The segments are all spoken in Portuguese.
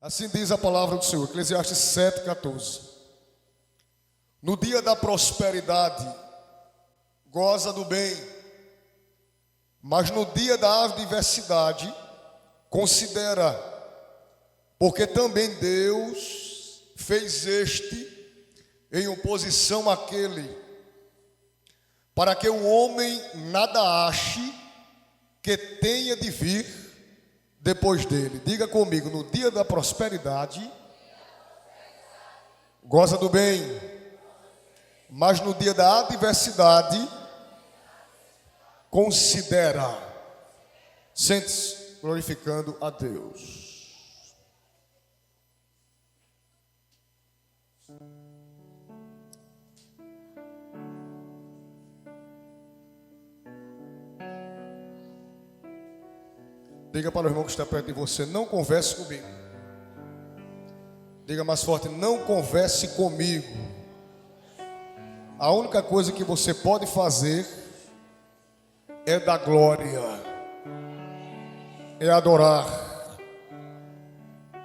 Assim diz a palavra do Senhor, Eclesiastes 7,14. No dia da prosperidade, goza do bem, mas no dia da adversidade, considera, porque também Deus fez este em oposição àquele, para que o homem nada ache que tenha de vir depois dele. Diga comigo, no dia da prosperidade, goza do bem, mas no dia da adversidade, considera. Sente-se glorificando a Deus. Diga para o irmão que está perto de você, não converse comigo. Diga mais forte, não converse comigo. A única coisa que você pode fazer é dar glória, é adorar.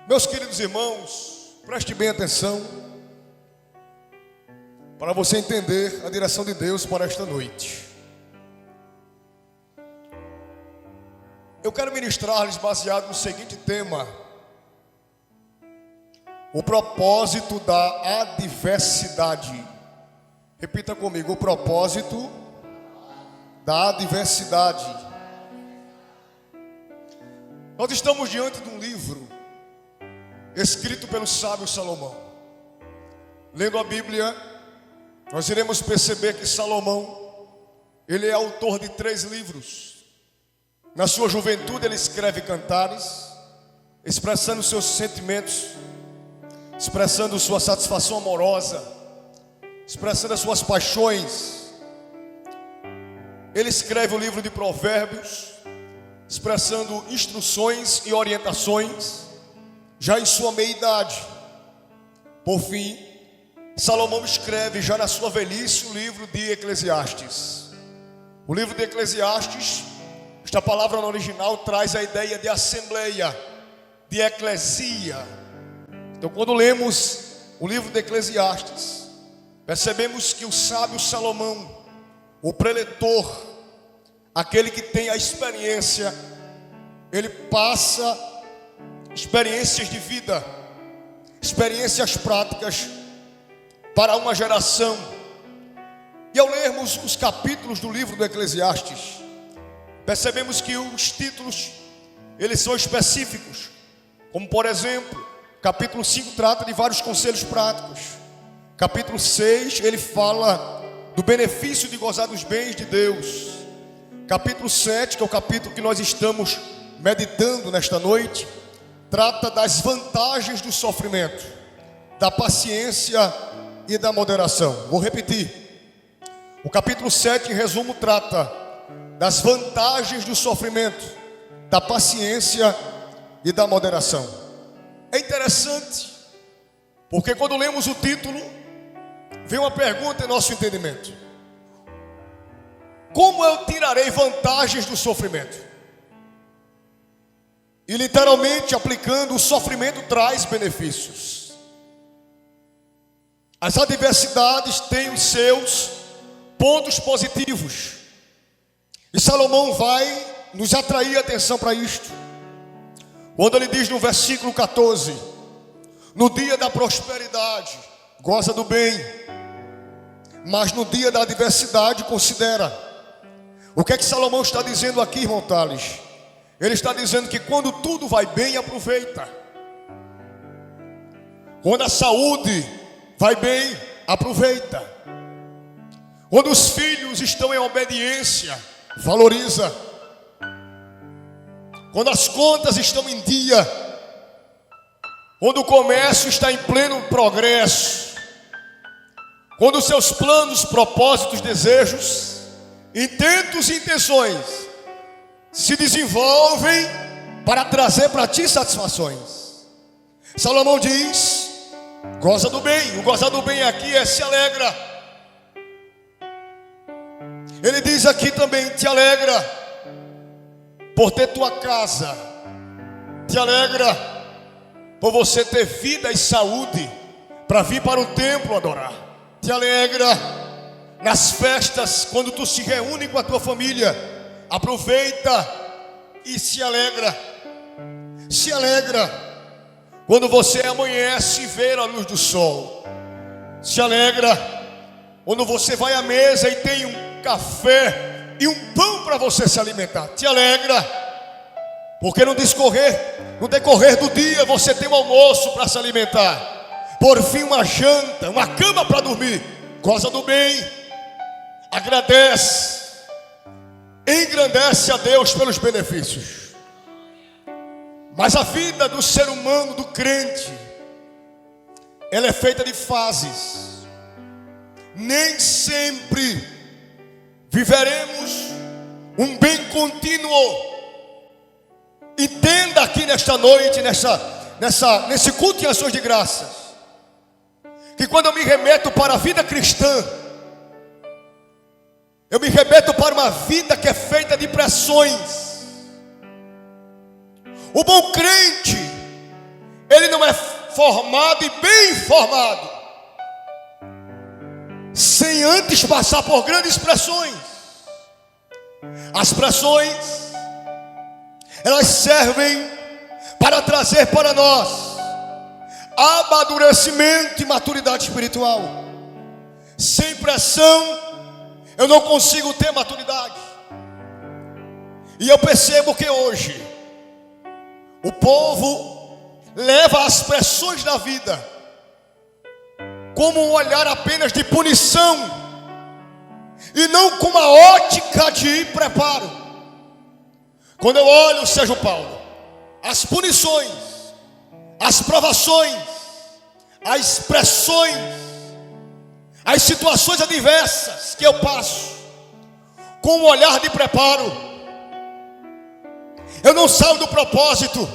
Meus queridos irmãos, preste bem atenção para você entender a direção de Deus para esta noite. Eu quero ministrar-lhes baseado no seguinte tema: o propósito da adversidade. Repita comigo, o propósito da adversidade. Nós estamos diante de um livro escrito pelo sábio Salomão. Lendo a Bíblia, nós iremos perceber que Salomão, ele é autor de 3 livros. Na sua juventude ele escreve cantares, expressando seus sentimentos, expressando sua satisfação amorosa, expressando as suas paixões. Ele escreve o livro de Provérbios, expressando instruções e orientações, já em sua meia-idade. Por fim, Salomão escreve já na sua velhice o livro de Eclesiastes. O livro de Eclesiastes, esta palavra no original traz a ideia de assembleia, de eclesia. Então, quando lemos o livro de Eclesiastes, percebemos que o sábio Salomão, o preletor, aquele que tem a experiência, ele passa experiências de vida, experiências práticas para uma geração. E ao lermos os capítulos do livro do Eclesiastes, percebemos que os títulos, eles são específicos. Como por exemplo, capítulo 5 trata de vários conselhos práticos. Capítulo 6, ele fala do benefício de gozar dos bens de Deus. Capítulo 7, que é o capítulo que nós estamos meditando nesta noite, trata das vantagens do sofrimento, da paciência e da moderação. Vou repetir. O capítulo 7, em resumo, trata das vantagens do sofrimento, da paciência e da moderação. É interessante, porque quando lemos o título, vem uma pergunta em nosso entendimento: como eu tirarei vantagens do sofrimento? E literalmente aplicando, o sofrimento traz benefícios. As adversidades têm os seus pontos positivos. E Salomão vai nos atrair a atenção para isto, quando ele diz no versículo 14: no dia da prosperidade, goza do bem, mas no dia da adversidade, considera. O que é que Salomão está dizendo aqui, irmão Tales? Ele está dizendo que quando tudo vai bem, aproveita. Quando a saúde vai bem, aproveita. Quando os filhos estão em obediência, valoriza. Quando as contas estão em dia, quando o comércio está em pleno progresso, quando os seus planos, propósitos, desejos, intentos e intenções se desenvolvem para trazer para ti satisfações. Salomão diz: goza do bem. O gozar do bem aqui é se alegra. Ele diz aqui também: te alegra por ter tua casa, te alegra por você ter vida e saúde para vir para o templo adorar. Te alegra nas festas, quando tu se reúne com a tua família. Aproveita e se alegra. Se alegra quando você amanhece e vê a luz do sol. Se alegra quando você vai à mesa e tem um café e um pão para você se alimentar. Te alegra porque no decorrer do dia você tem um almoço para se alimentar. Por fim, uma janta, uma cama para dormir. Goza do bem. Agradece. Engrandece a Deus pelos benefícios. Mas a vida do ser humano, do crente, ela é feita de fases. Nem sempre viveremos um bem contínuo. Entenda aqui nesta noite, nesse culto de ações de graças, que quando eu me remeto para a vida cristã, eu me remeto para uma vida que é feita de pressões. O bom crente, ele não é formado e bem formado sem antes passar por grandes pressões. As pressões, elas servem para trazer para nós amadurecimento e maturidade espiritual. Sem pressão, eu não consigo ter maturidade. E eu percebo que hoje o povo leva as pressões da vida como um olhar apenas de punição e não com uma ótica de preparo. Quando eu olho, Sérgio Paulo, as punições, as provações, as pressões, as situações adversas que eu passo com um olhar de preparo, eu não saio do propósito,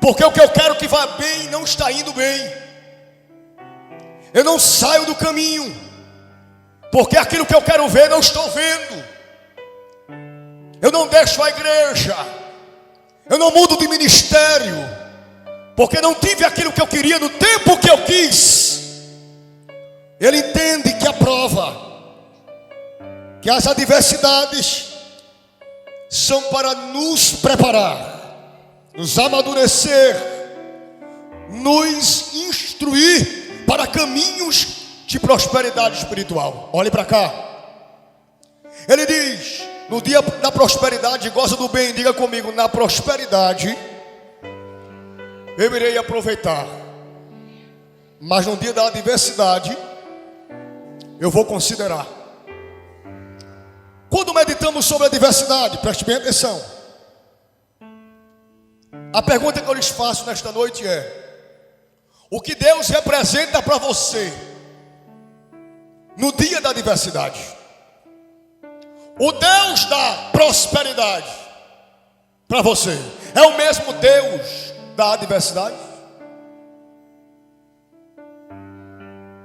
porque o que eu quero que vá bem não está indo bem. Eu não saio do caminho, porque aquilo que eu quero ver não estou vendo. Eu não deixo a igreja, eu não mudo de ministério, porque não tive aquilo que eu queria no tempo que eu quis. Ele entende que a prova, que as adversidades são para nos preparar, nos amadurecer, nos instruir para caminhos de prosperidade espiritual. Olhe para cá. Ele diz: no dia da prosperidade, goza do bem. Diga comigo: na prosperidade eu irei aproveitar, mas no dia da adversidade eu vou considerar. Quando meditamos sobre a adversidade, preste bem atenção. A pergunta que eu lhes faço nesta noite é: o que Deus representa para você no dia da adversidade? O Deus da prosperidade para você é o mesmo Deus da adversidade?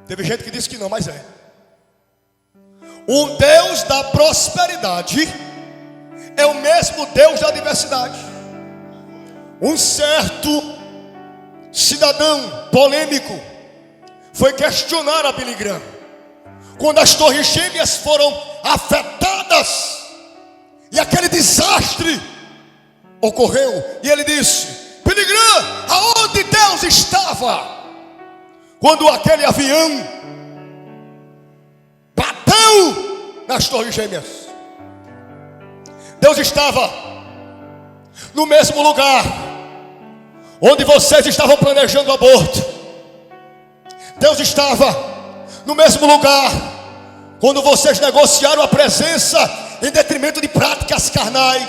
Teve gente que disse que não, mas é. O Deus da prosperidade é o mesmo Deus da adversidade. Um certo cidadão polêmico foi questionar a Billy Graham quando as torres gêmeas foram afetadas e aquele desastre ocorreu, e ele disse: Billy Graham, aonde Deus estava quando aquele avião bateu nas torres gêmeas? Deus estava no mesmo lugar onde vocês estavam planejando o aborto. Deus estava no mesmo lugar quando vocês negociaram a presença em detrimento de práticas carnais.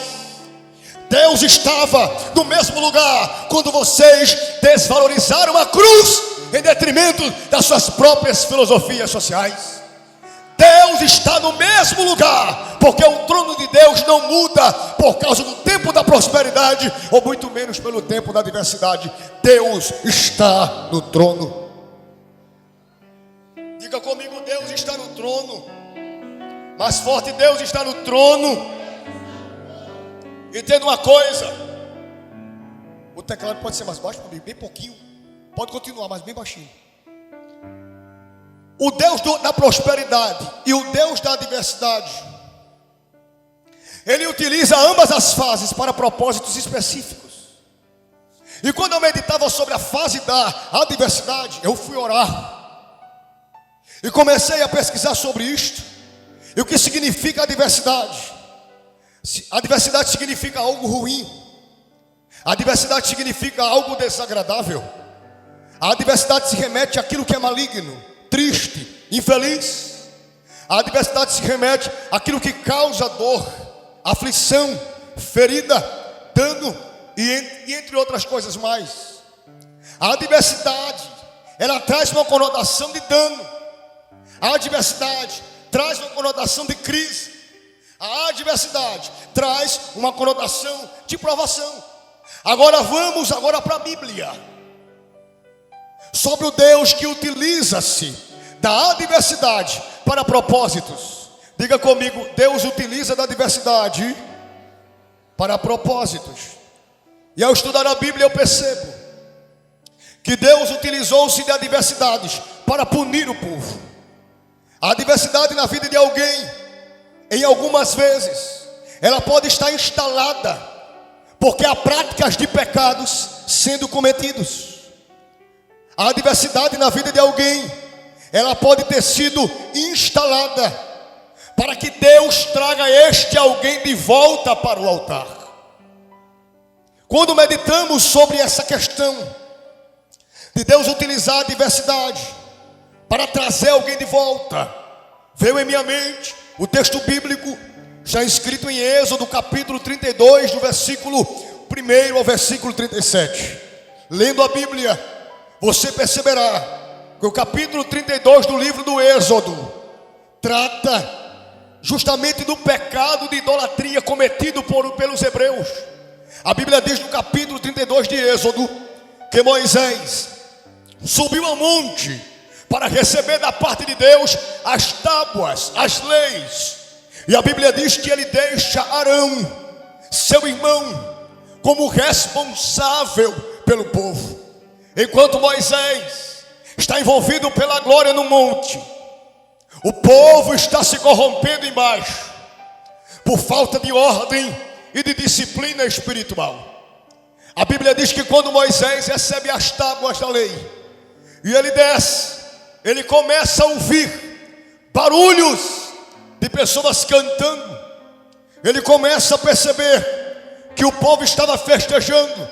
Deus estava no mesmo lugar quando vocês desvalorizaram a cruz em detrimento das suas próprias filosofias sociais. Deus está no mesmo lugar, porque o trono de Deus não muda por causa do tempo da prosperidade, ou muito menos pelo tempo da adversidade. Deus está no trono. Diga comigo: Deus está no trono. Mais forte: Deus está no trono. Entenda uma coisa: o teclado pode ser mais baixo, bem pouquinho. Pode continuar, mas bem baixinho. O Deus da prosperidade e o Deus da adversidade, Ele utiliza ambas as fases para propósitos específicos. E quando eu meditava sobre a fase da adversidade, eu fui orar e comecei a pesquisar sobre isto e o que significa adversidade. A adversidade significa algo ruim. A adversidade significa algo desagradável. A adversidade se remete àquilo que é maligno, triste, infeliz. A adversidade se remete àquilo que causa dor, aflição, ferida, dano e entre outras coisas mais. A adversidade, ela traz uma conotação de dano. A adversidade traz uma conotação de crise. A adversidade traz uma conotação de provação. Agora vamos para a Bíblia. Sobre o Deus que utiliza-se da adversidade para propósitos. Diga comigo, Deus utiliza da adversidade para propósitos. E ao estudar a Bíblia eu percebo que Deus utilizou-se de adversidades para punir o povo. A adversidade na vida de alguém, em algumas vezes, ela pode estar instalada, porque há práticas de pecados sendo cometidos. A adversidade na vida de alguém, ela pode ter sido instalada, para que Deus traga este alguém de volta para o altar. Quando meditamos sobre essa questão, de Deus utilizar a adversidade, para trazer alguém de volta, veio em minha mente o texto bíblico já escrito em Êxodo capítulo 32, do versículo 1 ao versículo 37. Lendo a Bíblia, você perceberá que o capítulo 32 do livro do Êxodo trata justamente do pecado de idolatria cometido pelos hebreus. A Bíblia diz no capítulo 32 de Êxodo que Moisés subiu ao monte para receber da parte de Deus as tábuas, as leis. E a Bíblia diz que ele deixa Arão, seu irmão, como responsável pelo povo. Enquanto Moisés está envolvido pela glória no monte, o povo está se corrompendo embaixo, por falta de ordem e de disciplina espiritual. A Bíblia diz que quando Moisés recebe as tábuas da lei, e ele desce, ele começa a ouvir barulhos de pessoas cantando. Ele começa a perceber que o povo estava festejando.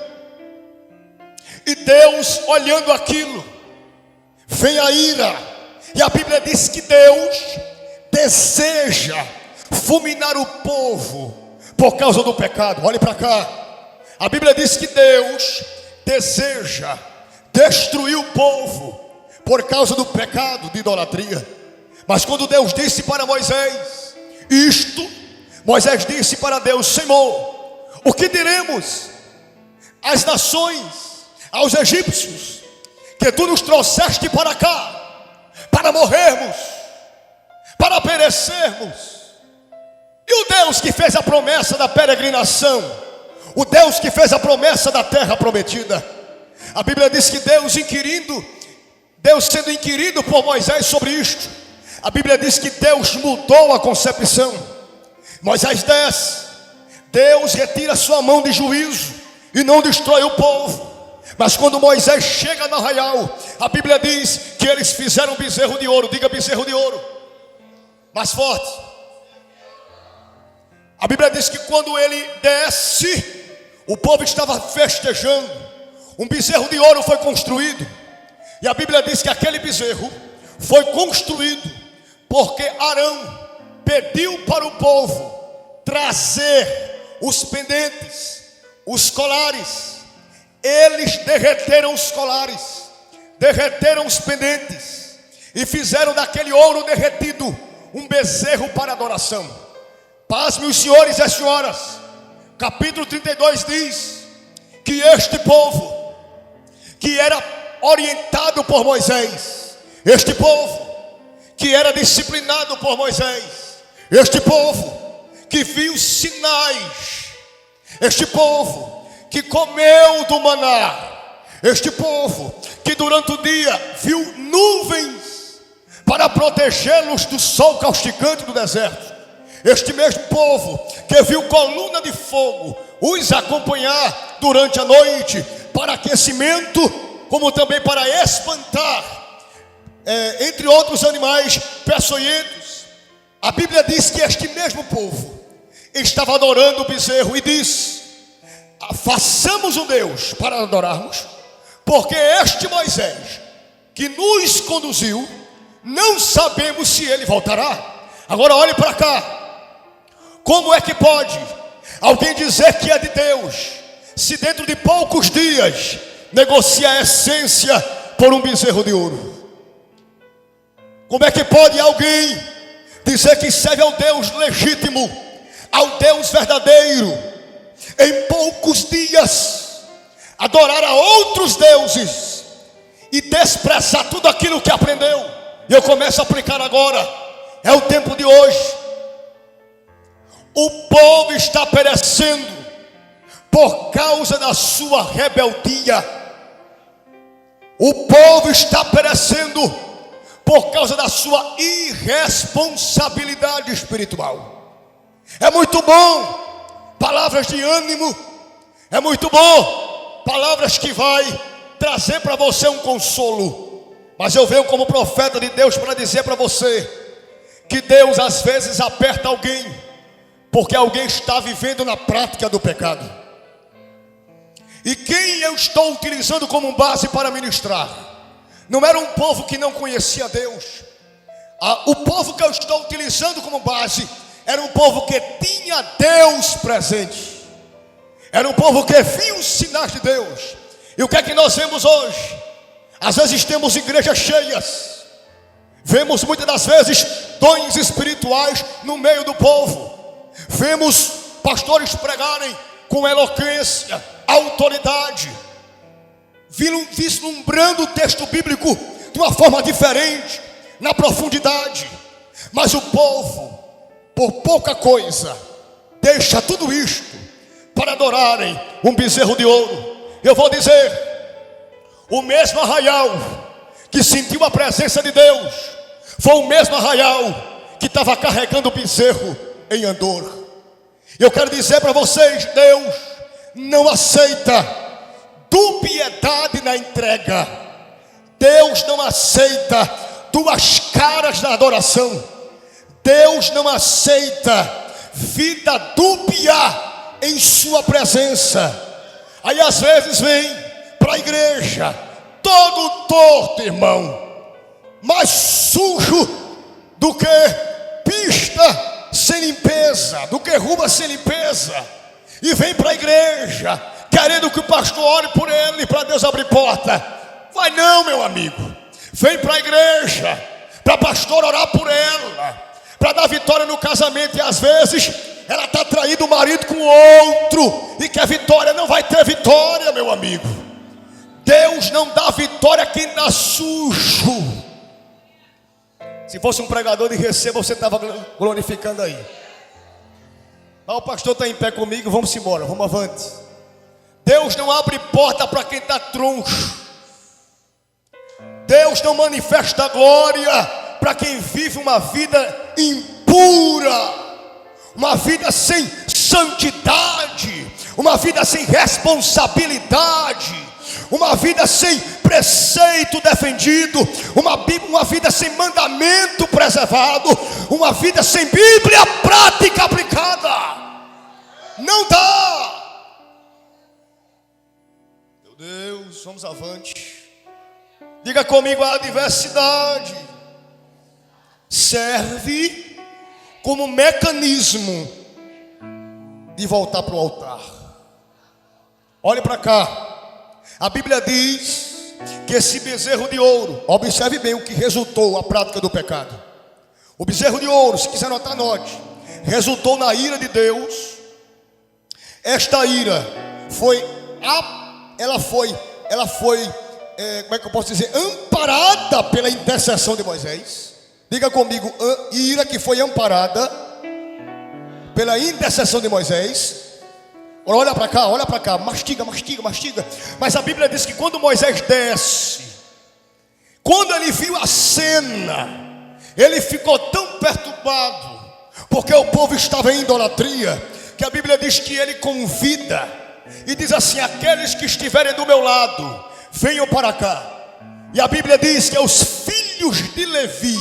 E Deus, olhando aquilo, vem a ira. E a Bíblia diz que Deus deseja fulminar o povo por causa do pecado. Olhe para cá. A Bíblia diz que Deus deseja destruir o povo por causa do pecado de idolatria. Mas quando Deus disse para Moisés isto, Moisés disse para Deus: Senhor, o que diremos às nações, aos egípcios, que tu nos trouxeste para cá, para morrermos, para perecermos? E o Deus que fez a promessa da peregrinação, o Deus que fez a promessa da terra prometida. A Bíblia diz que Deus sendo inquirido por Moisés sobre isto, a Bíblia diz que Deus mudou a concepção. Moisés desce, Deus retira sua mão de juízo e não destrói o povo. Mas quando Moisés chega no arraial, a Bíblia diz que eles fizeram um bezerro de ouro. Diga bezerro de ouro, mais forte. A Bíblia diz que quando ele desce, o povo estava festejando. Um bezerro de ouro foi construído. E a Bíblia diz que aquele bezerro foi construído porque Arão pediu para o povo trazer os pendentes, os colares. Eles derreteram os colares, derreteram os pendentes e fizeram daquele ouro derretido um bezerro para adoração. Pasme os senhores e as senhoras, capítulo 32 diz que este povo, que era orientado por Moisés, este povo que era disciplinado por Moisés, este povo que viu sinais, este povo que comeu do maná, este povo que durante o dia viu nuvens para protegê-los do sol causticante do deserto, este mesmo povo que viu coluna de fogo os acompanhar durante a noite para aquecimento, como também para espantar, entre outros animais peçonhentos. A Bíblia diz que este mesmo povo estava adorando o bezerro e diz: façamos um Deus para adorarmos, porque este Moisés que nos conduziu, não sabemos se ele voltará. Agora olhe para cá. Como é que pode alguém dizer que é de Deus, se dentro de poucos dias negocia a essência por um bezerro de ouro? Como é que pode alguém dizer que serve ao Deus legítimo, ao Deus verdadeiro, em poucos dias adorar a outros deuses e desprezar tudo aquilo que aprendeu? E eu começo a aplicar agora. É o tempo de hoje. O povo está perecendo por causa da sua rebeldia. O povo está perecendo por causa da sua irresponsabilidade espiritual. É muito bom palavras de ânimo, é muito bom palavras que vai trazer para você um consolo, mas eu venho como profeta de Deus para dizer para você que Deus às vezes aperta alguém porque alguém está vivendo na prática do pecado. E quem eu estou utilizando como base para ministrar não era um povo que não conhecia Deus. O povo que eu estou utilizando como base era um povo que tinha Deus presente. Era um povo que via os sinais de Deus. E o que é que nós vemos hoje? Às vezes temos igrejas cheias, vemos muitas das vezes dons espirituais no meio do povo, vemos pastores pregarem com eloquência, autoridade, vislumbrando o texto bíblico de uma forma diferente, na profundidade. Mas o povo, por pouca coisa, deixa tudo isto para adorarem um bezerro de ouro. Eu vou dizer, o mesmo arraial que sentiu a presença de Deus foi o mesmo arraial que estava carregando o bezerro em Andor. Eu quero dizer para vocês, Deus não aceita dubiedade na entrega. Deus não aceita duas caras na adoração. Deus não aceita vida dúbia em sua presença. Aí às vezes vem para a igreja todo torto, irmão, mais sujo do que pista sem limpeza, do que rua sem limpeza, e vem para a igreja querendo que o pastor ore por ele, para Deus abrir porta. Vai não, meu amigo. Vem para a igreja para pastor orar por ela, para dar vitória no casamento, e às vezes ela está traindo o marido com outro e quer vitória. Não vai ter vitória, meu amigo. Deus não dá vitória a quem está sujo. Se fosse um pregador de receba, você estava glorificando aí. Mas o pastor está em pé comigo, vamos embora, vamos avante. Deus não abre porta para quem está troncho. Deus não manifesta glória para quem vive uma vida impura, uma vida sem santidade, uma vida sem responsabilidade, uma vida sem preceito defendido, uma vida sem mandamento preservado, uma vida sem Bíblia prática aplicada. Não dá. Meu Deus, vamos avante. Diga comigo, a adversidade serve como mecanismo de voltar para o altar. Olhe para cá. A Bíblia diz que esse bezerro de ouro, observe bem o que resultou a prática do pecado. O bezerro de ouro, se quiser anotar, anote, resultou na ira de Deus. Esta ira foi, como é que eu posso dizer, amparada pela intercessão de Moisés. Diga comigo, ira que foi amparada pela intercessão de Moisés. Olha para cá, mastiga. Mas a Bíblia diz que quando Moisés desce, quando ele viu a cena, ele ficou tão perturbado, porque o povo estava em idolatria, que a Bíblia diz que ele convida e diz assim: aqueles que estiverem do meu lado, venham para cá. E a Bíblia diz que os filhos de Levi,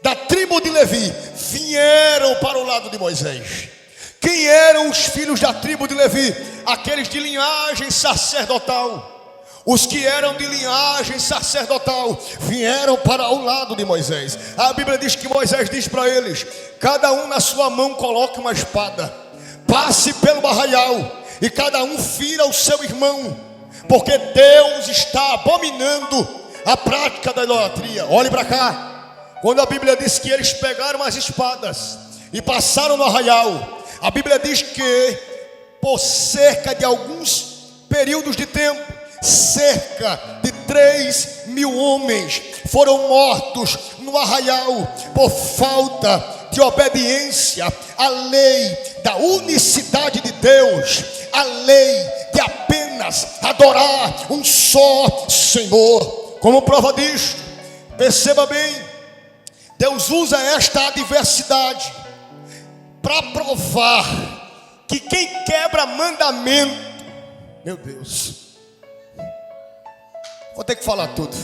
da tribo de Levi, vieram para o lado de Moisés. Quem eram os filhos da tribo de Levi? Aqueles de linhagem sacerdotal. Os que eram de linhagem sacerdotal vieram para o lado de Moisés. A Bíblia diz que Moisés diz para eles: cada um na sua mão coloque uma espada, passe pelo arraial e cada um fira o seu irmão, porque Deus está abominando a prática da idolatria. Olhe para cá. Quando a Bíblia diz que eles pegaram as espadas e passaram no arraial, a Bíblia diz que por cerca de alguns períodos de tempo, cerca de 3.000 homens foram mortos no arraial por falta de obediência à lei da unicidade de Deus, a lei de apenas adorar um só Senhor. Como prova disto, perceba bem, Deus usa esta adversidade para provar que quem quebra mandamento, meu Deus, vou ter que falar tudo.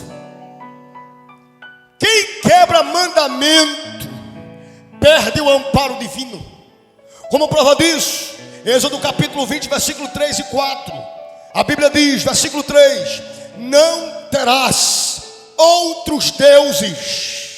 Quem quebra mandamento perde o amparo divino. Como prova disso, Êxodo capítulo 20, versículo 3 e 4. A Bíblia diz, versículo 3: não terás outros deuses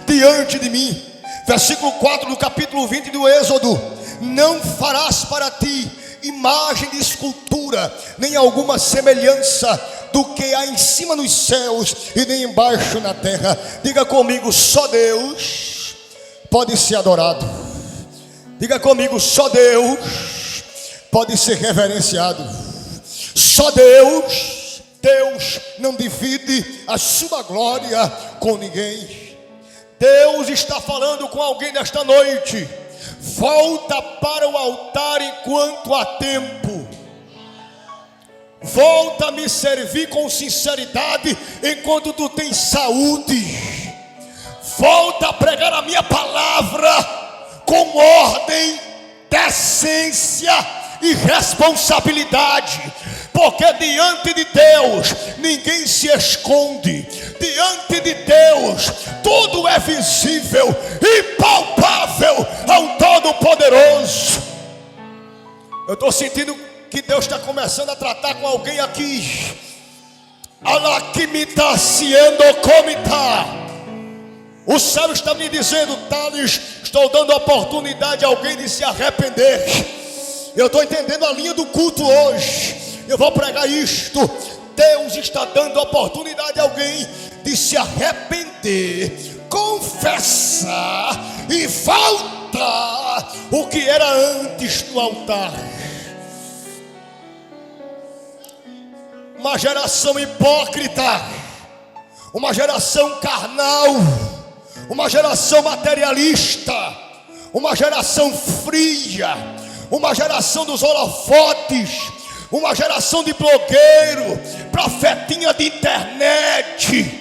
diante de mim. Versículo 4 do capítulo 20 do Êxodo: não farás para ti imagem de escultura, nem alguma semelhança do que há em cima nos céus e nem embaixo na terra. Diga comigo: só Deus pode ser adorado. Diga comigo: só Deus pode ser reverenciado. Só Deus não divide a sua glória com ninguém. Deus está falando com alguém nesta noite: volta para o altar enquanto há tempo. Volta a me servir com sinceridade enquanto tu tens saúde. Volta a pregar a minha palavra com ordem, decência e responsabilidade, porque diante de Deus ninguém se esconde. Diante de Deus tudo é visível e palpável ao Todo-Poderoso. Eu estou sentindo que Deus está começando a tratar com alguém aqui. Alaquimita siendo comita. O céu está me dizendo: Thales, estou dando oportunidade a alguém de se arrepender. Eu estou entendendo a linha do culto hoje. Eu vou pregar isto. Deus está dando oportunidade a alguém de se arrepender, confessar e voltar o que era antes do altar. Uma geração hipócrita, uma geração carnal, uma geração materialista, uma geração fria, uma geração dos holofotes, uma geração de blogueiro, profetinha de internet,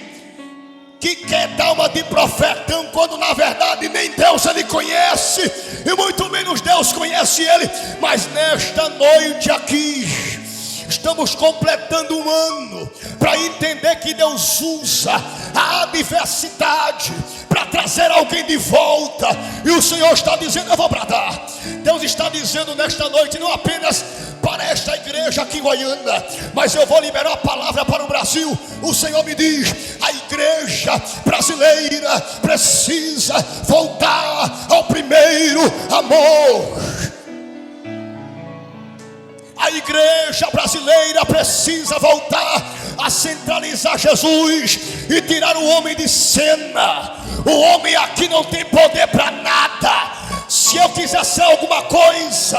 que quer dar uma de profetão, quando na verdade nem Deus ele conhece, e muito menos Deus conhece ele. Mas nesta noite aqui, estamos completando um ano para entender que Deus usa a adversidade para trazer alguém de volta. E o Senhor está dizendo: eu vou bradar. Deus está dizendo nesta noite, não apenas para esta igreja aqui em Goiânia, mas eu vou liberar a palavra para o Brasil. O Senhor me diz: a igreja brasileira precisa voltar ao primeiro amor. A igreja brasileira precisa voltar a centralizar Jesus e tirar o homem de cena. O homem aqui não tem poder para nada. Se eu quiser ser alguma coisa,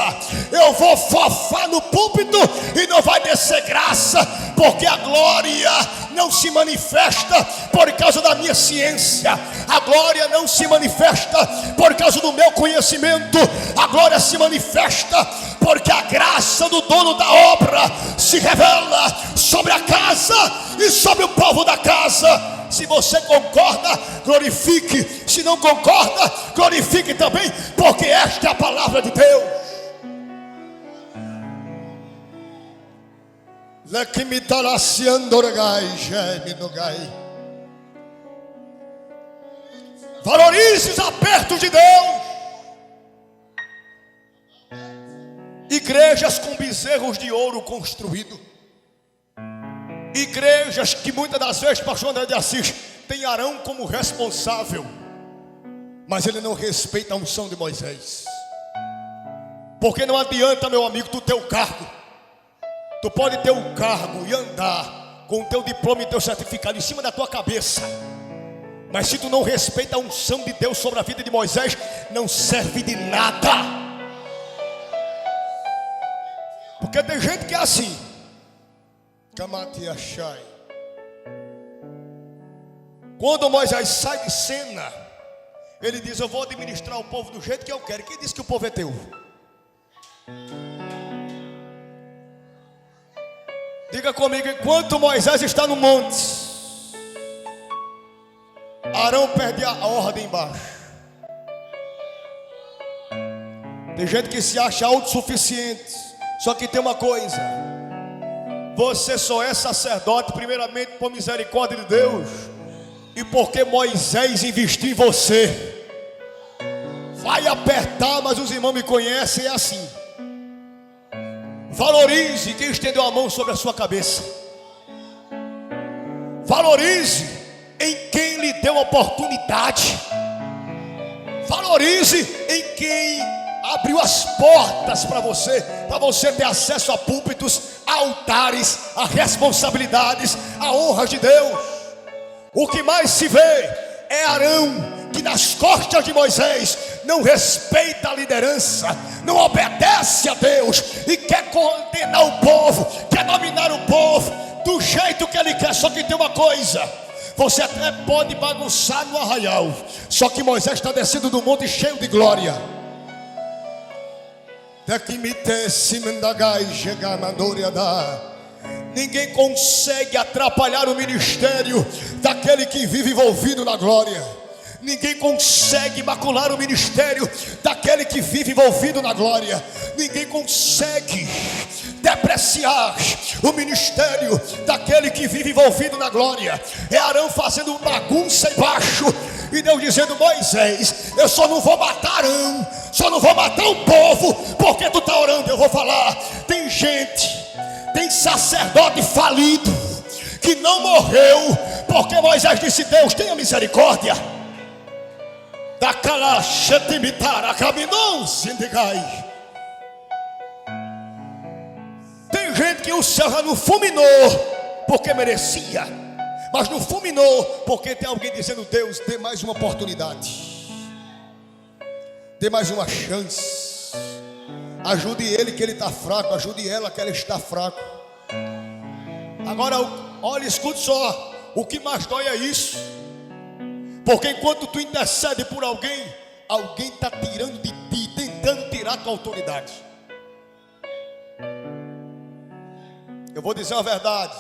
eu vou fofar no púlpito e não vai descer graça, porque a glória não se manifesta por causa da minha ciência, a glória não se manifesta por causa do meu conhecimento, a glória se manifesta porque a graça do dono da obra se revela sobre a casa e sobre o povo da casa. Se você concorda, glorifique. Se não concorda, glorifique também, porque esta é a palavra de Deus. Valorize os apertos de Deus. Igrejas com bezerros de ouro construído, igrejas que muitas das vezes, pastor André de Assis, tem Arão como responsável, mas ele não respeita a unção de Moisés. Porque não adianta, meu amigo, tu ter o cargo. Tu pode ter o cargo e andar com o teu diploma e teu certificado em cima da tua cabeça, mas se tu não respeita a unção de Deus sobre a vida de Moisés, não serve de nada. Porque tem gente que é assim. Quando Moisés sai de cena, ele diz: eu vou administrar o povo do jeito que eu quero. Quem disse que o povo é teu? Diga comigo, enquanto Moisés está no monte, Arão perde a ordem embaixo. Tem gente que se acha autossuficiente. Só que tem uma coisa: você só é sacerdote primeiramente por misericórdia de Deus e porque Moisés investiu em você. Vai apertar, mas os irmãos me conhecem, é assim. Valorize quem estendeu a mão sobre a sua cabeça. Valorize em quem lhe deu oportunidade. Valorize em quem abriu as portas para você ter acesso a púlpitos, a altares, a responsabilidades, a honra de Deus. O que mais se vê é Arão, que nas costas de Moisés não respeita a liderança, não obedece a Deus e quer condenar o povo, quer dominar o povo do jeito que ele quer. Só que tem uma coisa: você até pode bagunçar no arraial, só que Moisés está descendo do monte cheio de glória. Ninguém consegue atrapalhar o ministério daquele que vive envolvido na glória. Ninguém consegue macular o ministério daquele que vive envolvido na glória. Ninguém consegue depreciar o ministério daquele que vive envolvido na glória. É Arão fazendo bagunça embaixo e Deus dizendo: Moisés, eu só não vou matar Arão, só não vou matar o povo porque tu está orando. Eu vou falar, tem gente, tem sacerdote falido que não morreu porque Moisés disse: Deus, tenha misericórdia. Tem gente que o céu já não fulminou porque merecia, mas não fulminou porque tem alguém dizendo: Deus, dê mais uma oportunidade, dê mais uma chance. Ajude ele que ele está fraco, ajude ela que ela está fraco. Agora, olha, escute só, o que mais dói é isso. Porque enquanto tu intercede por alguém, alguém está tirando de ti, tentando tirar a tua autoridade. Eu vou dizer uma verdade: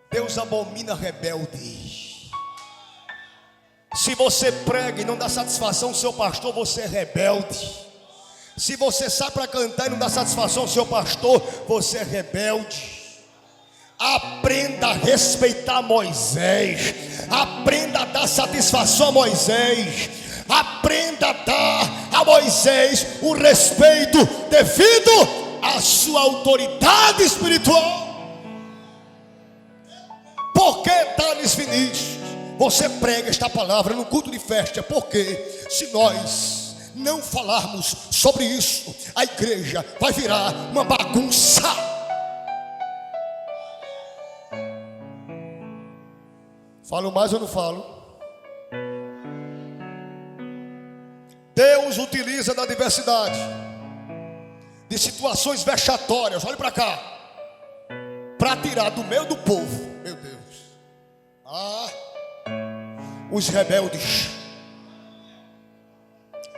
Deus abomina rebelde. Se você prega e não dá satisfação ao seu pastor, você é rebelde. Se você sai para cantar e não dá satisfação ao seu pastor, você é rebelde. Aprenda a respeitar Moisés. Aprenda a dar satisfação a Moisés. Aprenda a dar a Moisés o respeito devido à sua autoridade espiritual. Por que, Thales Vinícius, você prega esta palavra no culto de festa? Porque se nós não falarmos sobre isso, a igreja vai virar uma bagunça. Falo mais ou não falo? Deus utiliza da diversidade, de situações vexatórias, olhe para cá, para tirar do meio do povo, meu Deus, os rebeldes.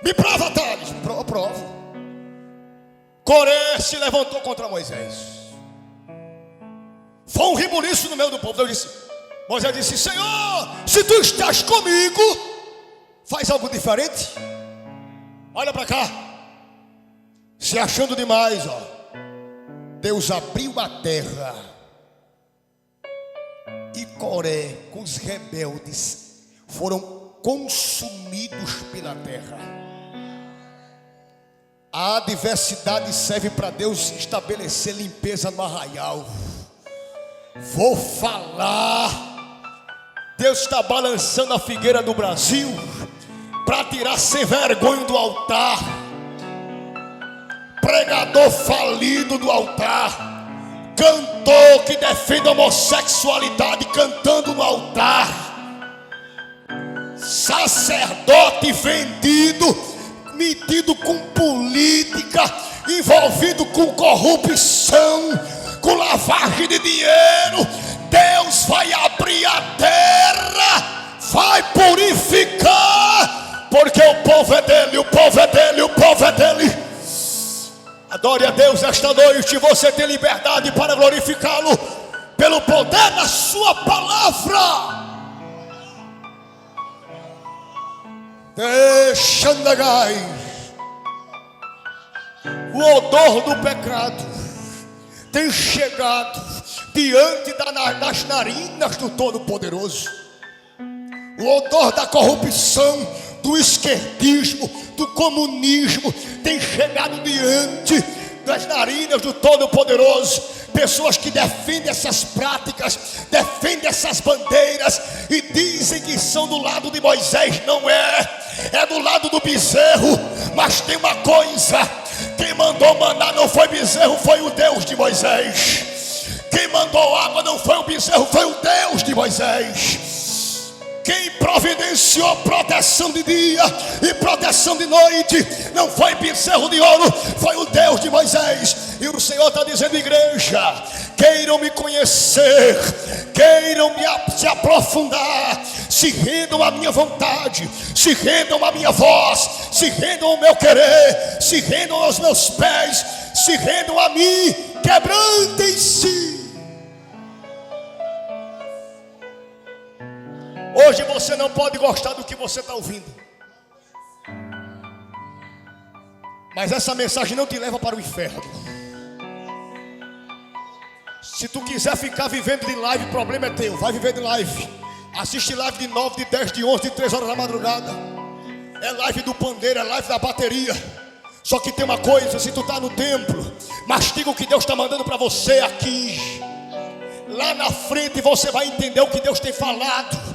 Me prova, Thales. Provo. Coré se levantou contra Moisés. Foi um rebuliço no meio do povo. Moisés disse: Senhor, se tu estás comigo, faz algo diferente. Olha para cá. Se achando demais, ó. Deus abriu a terra e Coré com os rebeldes foram consumidos pela terra. A adversidade serve para Deus estabelecer limpeza no arraial. Vou falar. Deus está balançando a figueira do Brasil para tirar sem vergonha do altar. Pregador falido do altar. Cantor que defende a homossexualidade cantando no altar. Sacerdote vendido, metido com política, envolvido com corrupção, com lavagem de dinheiro. Deus vai abrir a terra, vai purificar, porque o povo é dele, o povo é dele, o povo é dele. Adore a Deus esta noite. Você tem liberdade para glorificá-lo pelo poder da sua palavra. Deixandagai. O odor do pecado tem chegado diante das narinas do Todo-Poderoso. O odor da corrupção, do esquerdismo, do comunismo tem chegado diante das narinas do Todo-Poderoso. Pessoas que defendem essas práticas, defendem essas bandeiras e dizem que são do lado de Moisés. Não é, é do lado do bezerro. Mas tem uma coisa: quem mandou maná não foi bezerro, foi o Deus de Moisés. Quem mandou água não foi o bezerro, foi o Deus de Moisés. Quem providenciou proteção de dia e proteção de noite não foi bezerro de ouro, foi o Deus de Moisés. E o Senhor está dizendo: igreja, queiram me conhecer, queiram se aprofundar, se rendam à minha vontade, se rendam à minha voz, se rendam ao meu querer, se rendam aos meus pés, se rendam a mim, quebrantem-se. Hoje você não pode gostar do que você está ouvindo, mas essa mensagem não te leva para o inferno. Se tu quiser ficar vivendo de live, o problema é teu. Vai viver de live. Assiste live de 9, de 10, de 11, de 3 horas da madrugada. É live do pandeiro, é live da bateria. Só que tem uma coisa: se tu está no templo, mastiga o que Deus está mandando para você aqui. Lá na frente você vai entender o que Deus tem falado.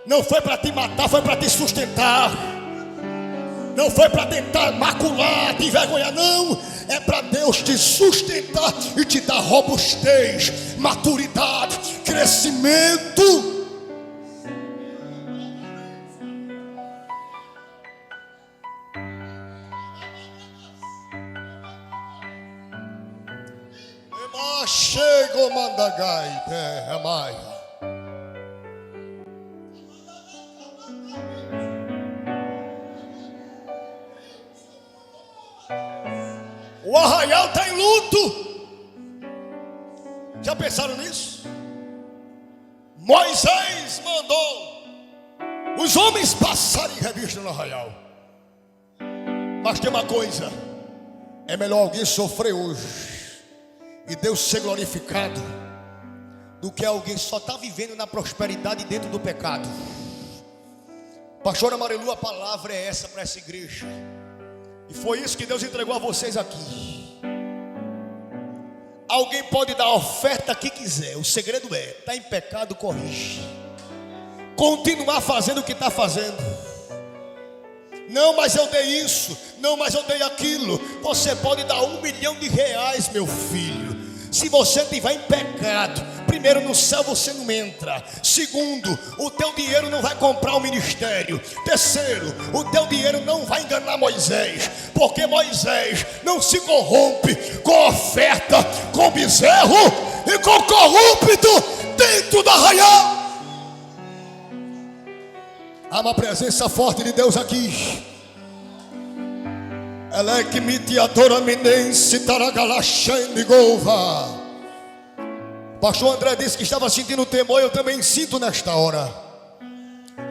Não foi para te matar, foi para te sustentar. Não foi para tentar macular, te envergonhar, não. É para Deus te sustentar e te dar robustez, maturidade, crescimento. Chego mandagai, terra. O arraial está em luto. Já pensaram nisso? Moisés mandou os homens passarem revista no arraial. Mas tem uma coisa: é melhor alguém sofrer hoje e Deus ser glorificado do que alguém só estar vivendo na prosperidade dentro do pecado. Pastora Marilu, a palavra é essa para essa igreja. E foi isso que Deus entregou a vocês aqui. Alguém pode dar a oferta que quiser. O segredo é: está em pecado, corrige. Continuar fazendo o que está fazendo. Não, mas eu dei isso. Não, mas eu dei aquilo. Você pode dar R$1 milhão, meu filho. Se você estiver em pecado, primeiro, no céu você não entra. Segundo, o teu dinheiro não vai comprar o ministério. Terceiro, o teu dinheiro não vai enganar Moisés, porque Moisés não se corrompe com oferta, com bezerro e com corrupto dentro do arraial. Há uma presença forte de Deus aqui. Ela é que me te adora, minense, taragalaxandigova. Pastor André disse que estava sentindo temor, eu também sinto nesta hora.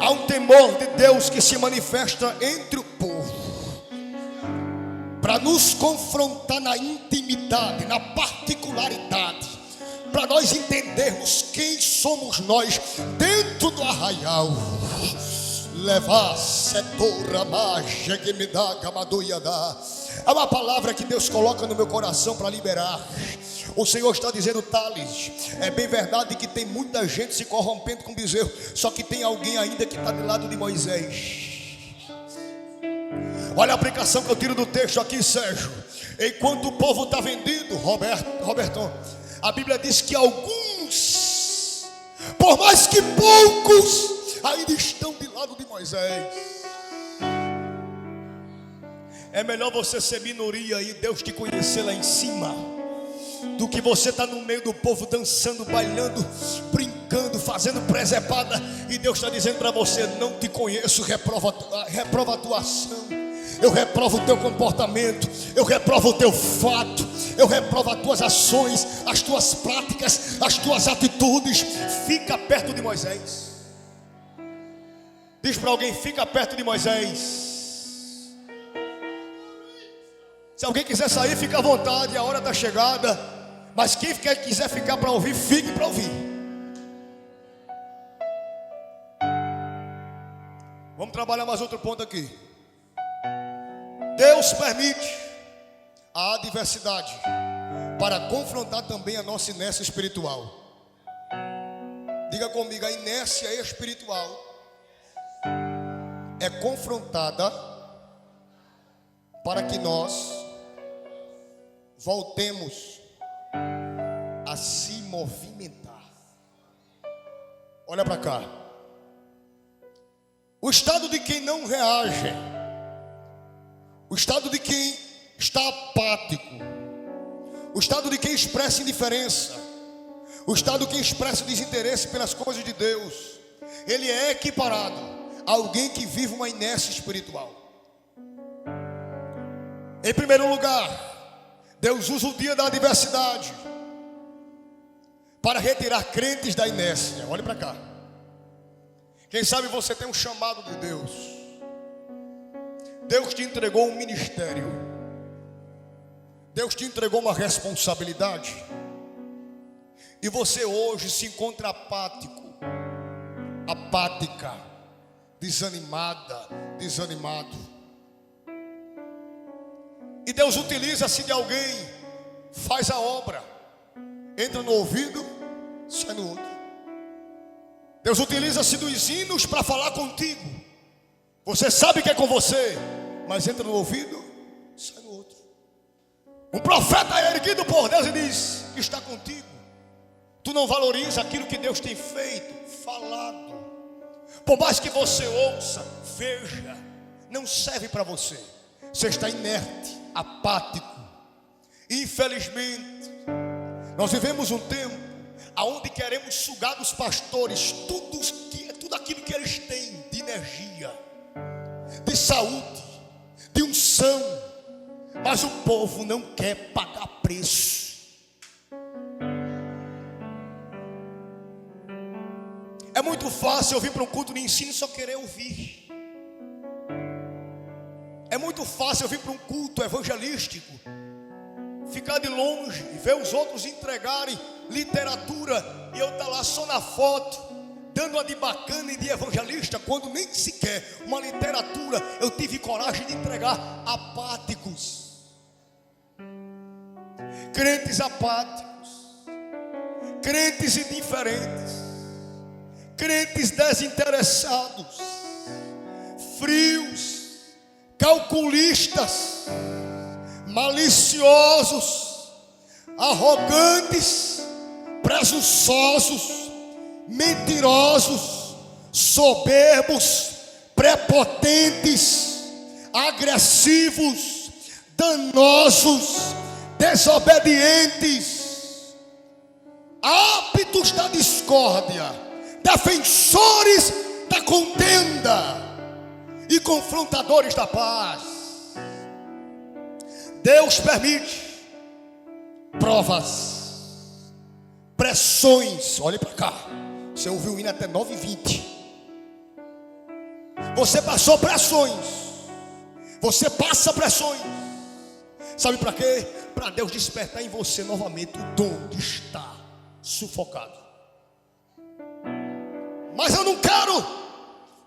Há um temor de Deus que se manifesta entre o povo, para nos confrontar na intimidade, na particularidade, para nós entendermos quem somos nós dentro do arraial. Levar setora magia que me dá camaduiadá. É uma palavra que Deus coloca no meu coração para liberar. O Senhor está dizendo: Thales, é bem verdade que tem muita gente se corrompendo com bezerro, só que tem alguém ainda que está do lado de Moisés. Olha a aplicação que eu tiro do texto aqui, Sérgio. Enquanto o povo está vendido, Roberto, a Bíblia diz que alguns, por mais que poucos, ainda estão de lado de Moisés. É melhor você ser minoria e Deus te conhecer lá em cima, do que você estar no meio do povo dançando, bailando, brincando, fazendo presepada, e Deus está dizendo para você: não te conheço, reprova a tua ação, eu reprovo o teu comportamento, eu reprovo o teu fato, eu reprovo as tuas ações, as tuas práticas, as tuas atitudes. Fica perto de Moisés. Diz para alguém: fica perto de Moisés. Se alguém quiser sair, fica à vontade, a hora está chegada. Mas quem quiser ficar para ouvir, fique para ouvir. Vamos trabalhar mais outro ponto aqui. Deus permite a adversidade para confrontar também a nossa inércia espiritual. Diga comigo: a inércia espiritual é confrontada para que nós voltemos a se movimentar. Olha para cá. O estado de quem não reage, o estado de quem está apático, o estado de quem expressa indiferença, o estado de quem expressa desinteresse pelas coisas de Deus, ele é equiparado a alguém que vive uma inércia espiritual. Em primeiro lugar, Deus usa o dia da adversidade para retirar crentes da inércia. Olhe para cá. Quem sabe você tem um chamado de Deus. Deus te entregou um ministério. Deus te entregou uma responsabilidade. E você hoje se encontra apático, apática, desanimada, desanimado. E Deus utiliza-se de alguém, faz a obra, entra no ouvido, sai no outro. Deus utiliza-se dos hinos para falar contigo. Você sabe que é com você, mas entra no ouvido, sai no outro. Um profeta é erguido por Deus e diz que está contigo. Tu não valoriza aquilo que Deus tem feito, falado. Por mais que você ouça, veja, não serve para você. Você está inerte, apático. Infelizmente, nós vivemos um tempo onde queremos sugar dos pastores tudo aquilo que eles têm de energia, de saúde, de unção. Mas o povo não quer pagar preço. É muito fácil eu vir para um culto de ensino e só querer ouvir. É muito fácil eu vir para um culto evangelístico, ficar de longe e ver os outros entregarem literatura e eu estar lá só na foto, dando uma de bacana e de evangelista, quando nem sequer uma literatura eu tive coragem de entregar. Apáticos, crentes apáticos, crentes indiferentes, crentes desinteressados, frios, calculistas, maliciosos, arrogantes, presunçosos, mentirosos, soberbos, prepotentes, agressivos, danosos, desobedientes, aptos da discórdia, defensores muita contenda e confrontadores da paz. Deus permite provas, pressões. Olhe para cá. Você ouviu o hino até 9h20. Você passou pressões. Você passa pressões. Sabe para quê? Para Deus despertar em você novamente o dom de estar sufocado. Mas eu não quero,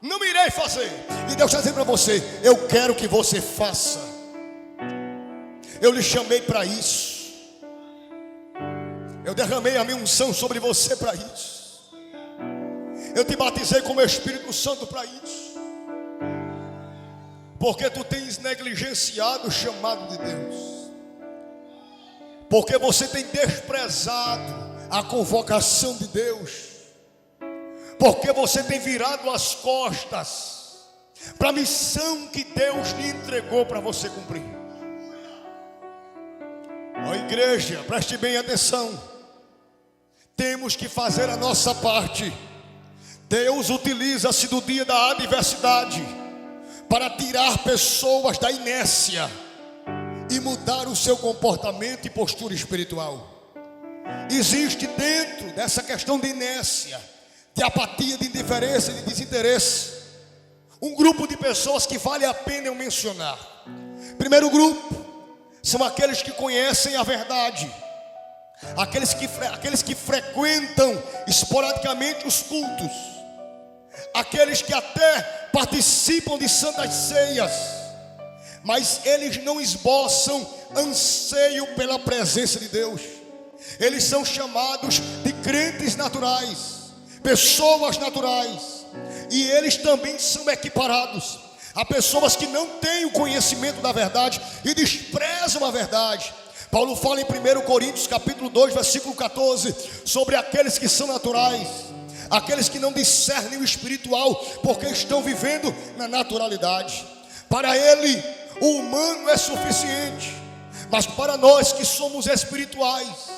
não irei fazer. E Deus está dizendo para você: eu quero que você faça. Eu lhe chamei para isso. Eu derramei a minha unção sobre você para isso. Eu te batizei com o meu Espírito Santo para isso. Porque tu tens negligenciado o chamado de Deus. Porque você tem desprezado a convocação de Deus. Porque você tem virado as costas para a missão que Deus lhe entregou para você cumprir. Ó igreja, preste bem atenção. Temos que fazer a nossa parte. Deus utiliza-se do dia da adversidade para tirar pessoas da inércia e mudar o seu comportamento e postura espiritual. Existe dentro dessa questão de inércia, de apatia, de indiferença, de desinteresse, um grupo de pessoas que vale a pena eu mencionar. Primeiro grupo são aqueles que conhecem a verdade, aqueles que frequentam esporadicamente os cultos, aqueles que até participam de santas ceias, mas eles não esboçam anseio pela presença de Deus. Eles são chamados de crentes naturais, pessoas naturais, e eles também são equiparados a pessoas que não têm o conhecimento da verdade e desprezam a verdade. Paulo fala em 1 Coríntios capítulo 2, versículo 14, sobre aqueles que são naturais, aqueles que não discernem o espiritual, porque estão vivendo na naturalidade. Para ele, o humano é suficiente, mas para nós que somos espirituais,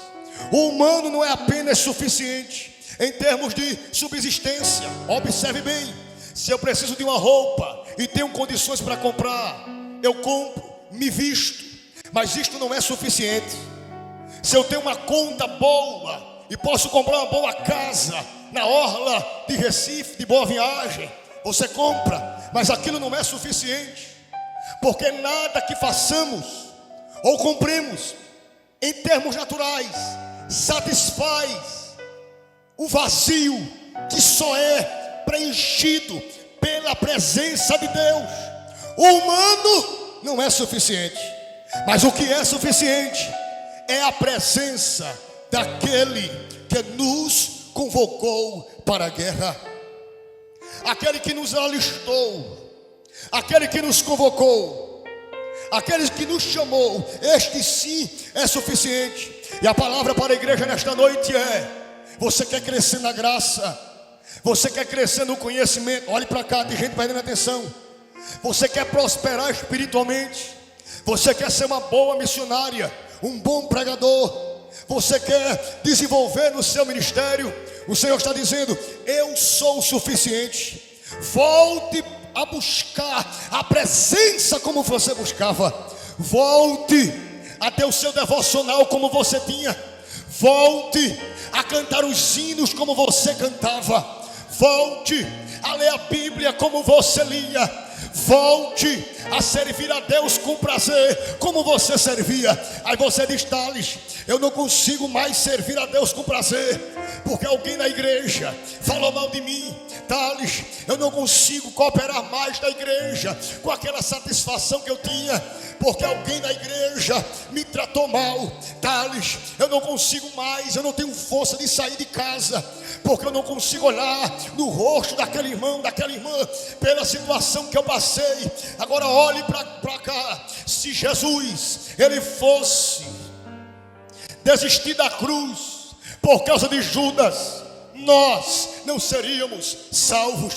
o humano não é apenas suficiente em termos de subsistência. Observe bem: se eu preciso de uma roupa e tenho condições para comprar, eu compro, me visto, mas isto não é suficiente. Se eu tenho uma conta boa e posso comprar uma boa casa na orla de Recife, de Boa Viagem, você compra, mas aquilo não é suficiente, porque nada que façamos ou compremos em termos naturais satisfaz o vazio que só é preenchido pela presença de Deus. O humano não é suficiente, mas o que é suficiente é a presença daquele que nos convocou para a guerra, aquele que nos alistou, aquele que nos convocou, aquele que nos chamou. Este sim é suficiente. E a palavra para a igreja nesta noite é: você quer crescer na graça, você quer crescer no conhecimento. Olhe para cá, tem gente perdendo atenção. Você quer prosperar espiritualmente, você quer ser uma boa missionária, um bom pregador, você quer desenvolver no seu ministério. O Senhor está dizendo: eu sou o suficiente. Volte a buscar a presença como você buscava. Volte a ter o seu devocional como você tinha. Volte a cantar os hinos como você cantava. Volte a ler a Bíblia como você lia. Volte a servir a Deus com prazer como você servia. Aí você diz: Thales, eu não consigo mais servir a Deus com prazer, porque alguém na igreja falou mal de mim. Thales, eu não consigo cooperar mais na igreja com aquela satisfação que eu tinha, porque alguém na igreja me tratou mal. Thales, eu não consigo mais, eu não tenho força de sair de casa, porque eu não consigo olhar no rosto daquele irmão, daquela irmã, pela situação que eu passei. Agora olhe para cá. Se Jesus, ele fosse desistir da cruz por causa de Judas, nós não seríamos salvos.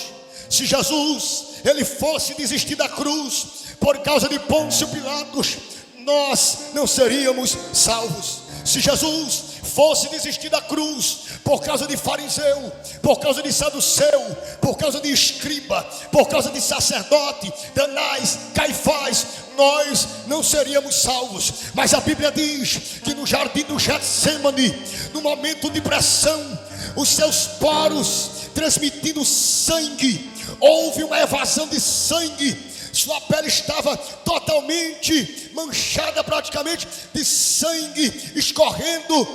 Se Jesus, ele fosse desistir da cruz por causa de Pôncio Pilatos, nós não seríamos salvos. Se Jesus fosse desistir da cruz por causa de fariseu, por causa de saduceu, por causa de escriba, por causa de sacerdote, de Anás, Caifás, nós não seríamos salvos. Mas a Bíblia diz que no jardim do Getsêmani, no momento de pressão, os seus poros transmitindo sangue, houve uma evasão de sangue. Sua pele estava totalmente manchada, praticamente de sangue escorrendo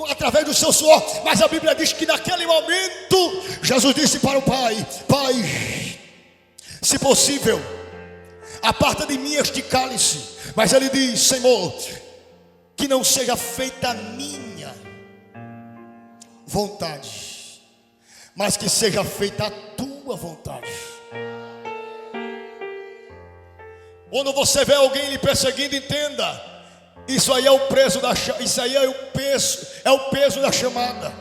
através do seu suor. Mas a Bíblia diz que naquele momento Jesus disse para o Pai: Pai, se possível, aparta de mim este cálice. Mas ele diz: Senhor, que não seja feita a minha vontade, mas que seja feita a tua vontade. Quando você vê alguém lhe perseguindo, entenda, isso aí é o peso da chamada.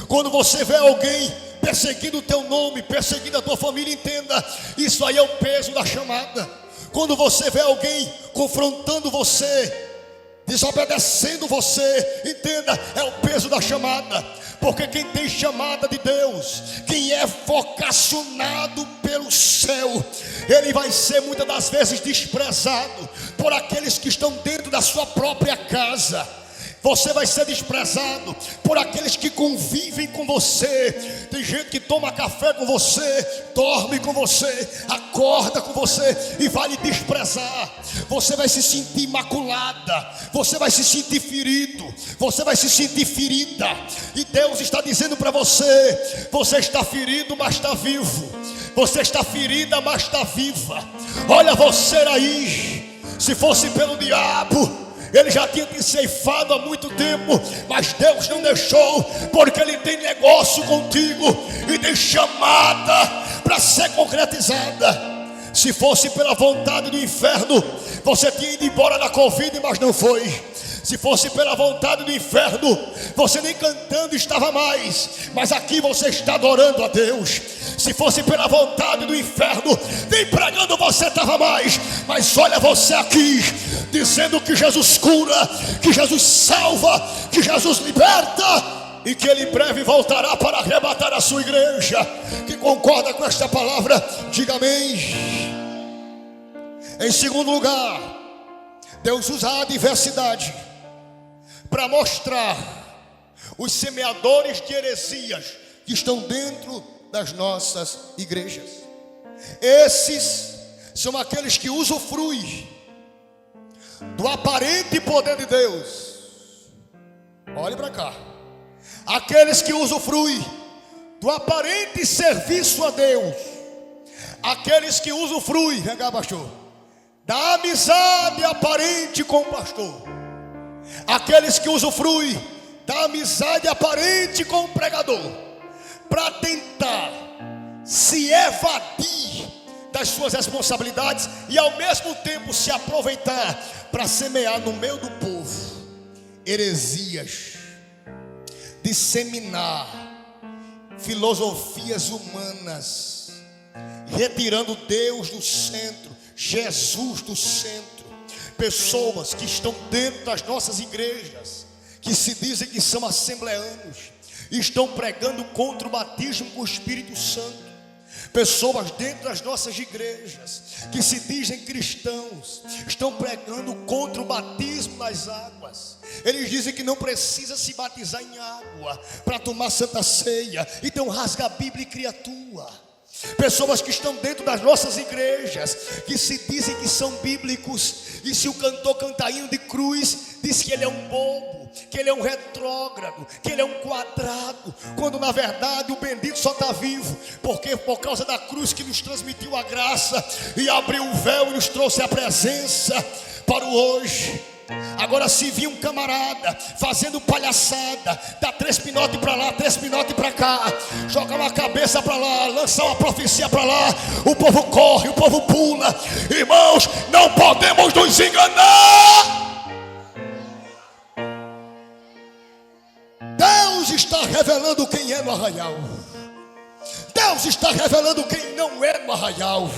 Quando você vê alguém perseguindo o teu nome, perseguindo a tua família, entenda, isso aí é o peso da chamada. Quando você vê alguém confrontando você, desobedecendo você, entenda, é o peso da chamada. Porque quem tem chamada de Deus, quem é vocacionado pelo céu, ele vai ser muitas das vezes desprezado por aqueles que estão dentro da sua própria casa. Você vai ser desprezado por aqueles que convivem com você. Tem gente que toma café com você, dorme com você, acorda com você e vai lhe desprezar. Você vai se sentir imaculada, você vai se sentir ferido, você vai se sentir ferida. E Deus está dizendo para você: você está ferido, mas está vivo. Você está ferida, mas está viva. Olha você aí. Se fosse pelo diabo, ele já tinha te ceifado há muito tempo, mas Deus não deixou, porque Ele tem negócio contigo e tem chamada para ser concretizada. Se fosse pela vontade do inferno, você tinha ido embora da Covid, mas não foi. Se fosse pela vontade do inferno, você nem cantando estava mais, mas aqui você está adorando a Deus. Se fosse pela vontade do inferno, nem pregando você estava mais, mas olha você aqui, dizendo que Jesus cura, que Jesus salva, que Jesus liberta, e que Ele em breve voltará para arrebatar a sua igreja. Que concorda com esta palavra, diga amém. Em segundo lugar, Deus usa a adversidade para mostrar os semeadores de heresias que estão dentro das nossas igrejas. Esses são aqueles que usufruem do aparente poder de Deus. Olhe para cá. Aqueles que usufruem do aparente serviço a Deus. Aqueles que usufruem, vem cá, pastor, da amizade aparente com o pastor. Aqueles que usufruem da amizade aparente com o pregador, para tentar se evadir das suas responsabilidades e ao mesmo tempo se aproveitar para semear no meio do povo heresias, disseminar filosofias humanas, retirando Deus do centro, Jesus do centro. Pessoas que estão dentro das nossas igrejas, que se dizem que são assembleanos, estão pregando contra o batismo com o Espírito Santo. Pessoas dentro das nossas igrejas, que se dizem cristãos, estão pregando contra o batismo nas águas. Eles dizem que não precisa se batizar em água para tomar santa ceia. Então rasga a Bíblia e cria a tua. Pessoas que estão dentro das nossas igrejas, que se dizem que são bíblicos, e se o cantor canta hino de cruz, diz que ele é um bobo, que ele é um retrógrado, que ele é um quadrado, quando na verdade o bendito só está vivo, porque por causa da cruz que nos transmitiu a graça, e abriu o véu e nos trouxe a presença para o hoje. Agora se vir um camarada fazendo palhaçada, dá 3 pinotes para lá, 3 pinotes para cá, joga uma cabeça para lá, lança uma profecia para lá, o povo corre, o povo pula. Irmãos, não podemos nos enganar. Deus está revelando quem é no arraial. Deus está revelando quem não é no arraial.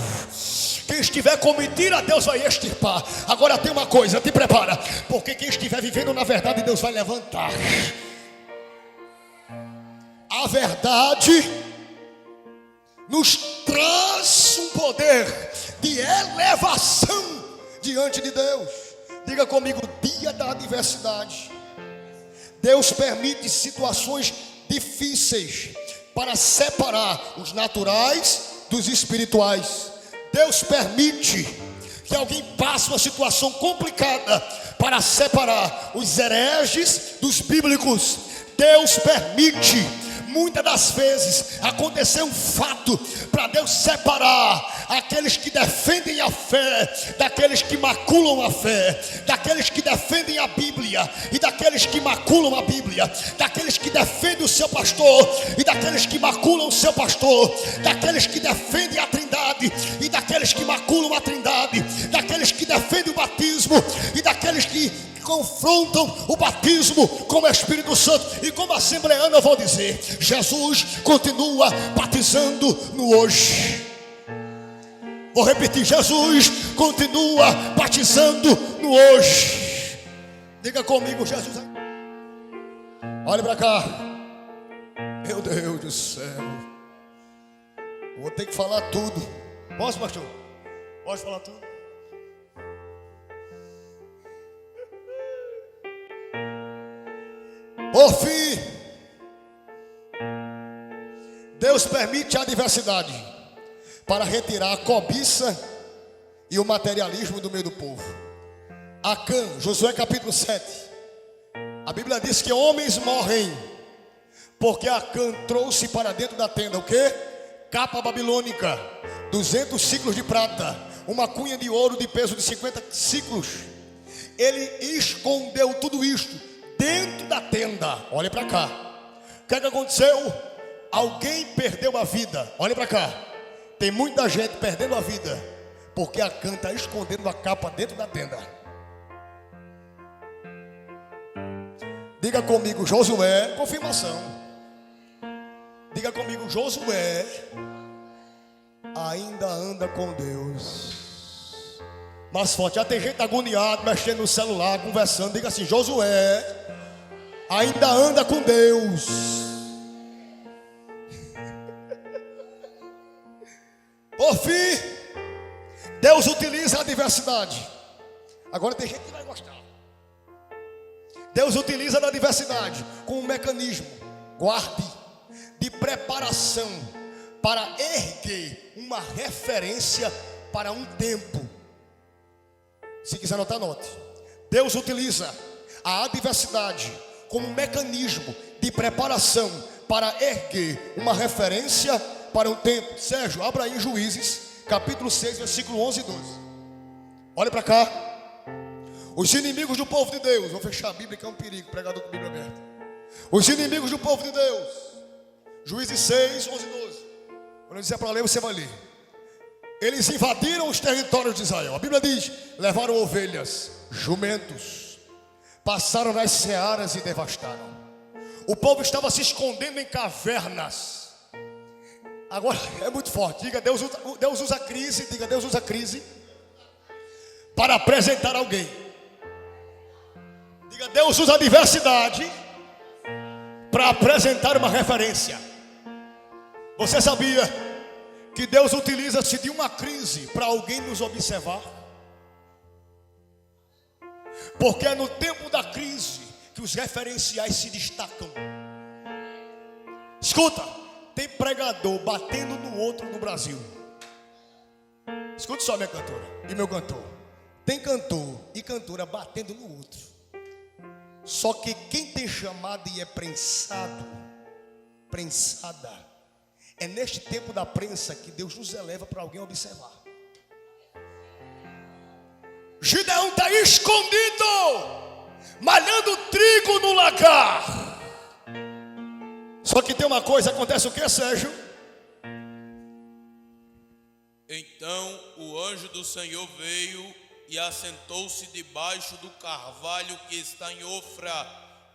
Quem estiver com mentira, Deus vai extirpar. Agora tem uma coisa, te prepara, porque quem estiver vivendo na verdade, Deus vai levantar. A verdade nos traz um poder de elevação diante de Deus. Diga comigo, dia da adversidade. Deus permite situações difíceis para separar os naturais dos espirituais. Deus permite que alguém passe uma situação complicada para separar os hereges dos bíblicos. Deus permite, muitas das vezes, acontecer um fato para Deus separar aqueles que defendem a fé daqueles que maculam a fé, daqueles que defendem a Bíblia e daqueles que maculam a Bíblia, daqueles que defendem o seu pastor e daqueles que maculam o seu pastor, daqueles que defendem a Trindade e daqueles que maculam a Trindade, daqueles que defendem o batismo e daqueles que confrontam o batismo com o Espírito Santo. E como assembleano eu vou dizer, Jesus continua batizando no hoje. Vou repetir, Jesus continua batizando no hoje. Diga comigo, Jesus. Olha para cá. Meu Deus do céu, vou ter que falar tudo. Posso, pastor? Posso falar tudo? Por fim, Deus permite a adversidade para retirar a cobiça e o materialismo do meio do povo. Acã, Josué capítulo 7. A Bíblia diz que homens morrem porque Acã trouxe para dentro da tenda o quê? Capa babilônica, 200 ciclos de prata, uma cunha de ouro de peso de 50 ciclos. Ele escondeu tudo isto dentro da tenda. Olha para cá. O que aconteceu? Alguém perdeu a vida. Olha para cá. Tem muita gente perdendo a vida porque Acã está escondendo a capa dentro da tenda. Diga comigo, Josué. Confirmação. Diga comigo, Josué ainda anda com Deus. Mais forte, já tem gente agoniado, mexendo no celular, conversando. Diga assim, Josué ainda anda com Deus. Por fim, Deus utiliza a adversidade. Agora tem gente que vai gostar. Deus utiliza a adversidade como um mecanismo, guarde, de preparação para erguer uma referência para um tempo. Se quiser anotar, anote. Deus utiliza a adversidade como um mecanismo de preparação para erguer uma referência para um tempo. Sérgio, abra aí Juízes, capítulo 6, versículo 11 e 12. Olha para cá. Os inimigos do povo de Deus. Vou fechar a Bíblia que é um perigo, pregador com a Bíblia aberta. Os inimigos do povo de Deus. Juízes 6, 11 e 12. Quando eu disser para ler, você vai ler. Eles invadiram os territórios de Israel. A Bíblia diz, levaram ovelhas, jumentos, passaram nas searas e devastaram. O povo estava se escondendo em cavernas. Agora é muito forte. Diga, Deus usa a crise. Diga, Deus usa a crise para apresentar alguém. Diga, Deus usa a adversidade para apresentar uma referência. Você sabia que Deus utiliza-se de uma crise para alguém nos observar? Porque é no tempo da crise que os referenciais se destacam. Escuta, tem pregador batendo no outro no Brasil. Escuta só, minha cantora e meu cantor. Tem cantor e cantora batendo no outro. Só que quem tem chamado e é prensado, prensada, é neste tempo da prensa que Deus nos eleva para alguém observar. Gideão está escondido, malhando trigo no lagar. Só que tem uma coisa, acontece o que, Sérgio? Então o anjo do Senhor veio e assentou-se debaixo do carvalho que está em Ofra,